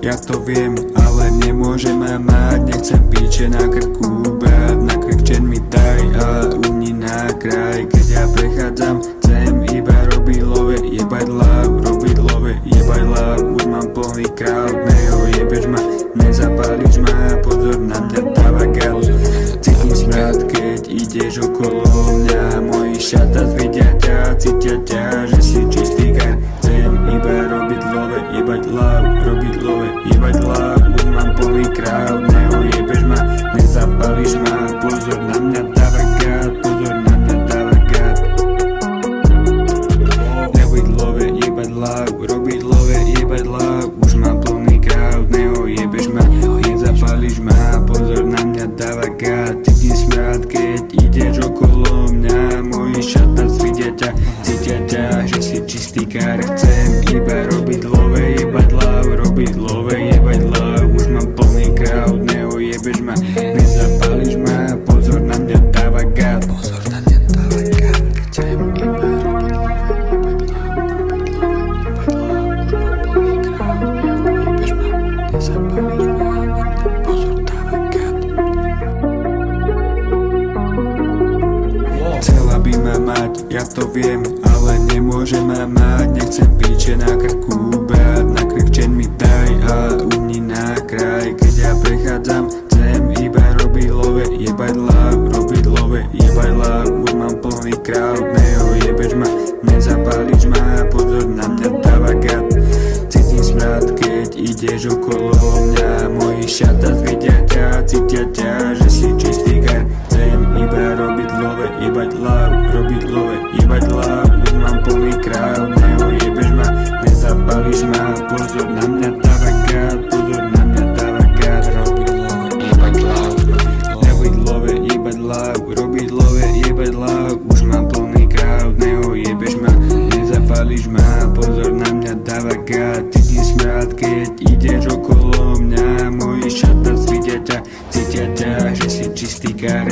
ja to viem, ale nemôžem ma mať. Nechcem píče na krku, brat, na krk čen mi daj a uni na kraj. Keď ja prechádzam, chcem iba robiť love, jebať love, robiť love, jebať love. Už mám plný crowd, nejebeš ma, nezapáliš ma, pozor na mňa, dáva gal. Cítim smrad, keď ideš okolo mňa, moji šata zvidia ťa, cítia ťa, že si čistý gar. Chcem iba robiť love, jebať love, robiť love, jebať love. Už mám plný crowd, nejebeš ma, nezapáliš ma, pozor na mňa, dáva gal, pozor na mňa, dáva gal. Robiť love, jebať love, robiť love, jebať love. Už mám plný crowd, nejebeš ma, nezapáliš ma, pozor na mňa, dáva gal. Cítim smrad, keď ideš okolo mňa, moji šata zvidia ťa, cítia ťa, že si čistý kar. Chcem iba robiť love, jebať love, robiť love, jebať love. Už mám plný crowd, nejebeš ma, nezapáliš ma, pozor na mňa, dáva gal. Pozor na mňa, dáva gal. Chcem iba robiť love, jebať love, robiť love. Už mám plný crowd, nejebeš ma, nezapáliš ma, pozor, dáva gal. Chcela by ma mať, ja to viem, ale nemôžem ma mať. Nechcem píče na krku, brat, na krk čen mi daj a uni na kraj. Keď ja prechádzam, chcem iba robiť love, jebať love, robiť love, jebať love. Už mám plný crowd, nejebeš ma, nezapáliš ma, pozor na mňa, dáva gat. Cítim smrad, keď ideš okolo mňa, moji šata zvidia ťa, cítia ťa, že si čistý gar. Chcem iba robiť love, jebať love, robiť love, jebať love. Už mám plný crowd, nejebeš ma, nezapáliš ma, pozor na mňa, dáva gat, pozor na mňa, dáva gat. Robiť love, jebať love, robiť love, jebať love. Už mám plný crowd, nejebeš ma, nezapáliš ma, pozor na mňa, dáva gat. Cítim smrad, keď ideš okolo mňa, moji šata zvidia ťa, cítia ťa, že si čistý kar.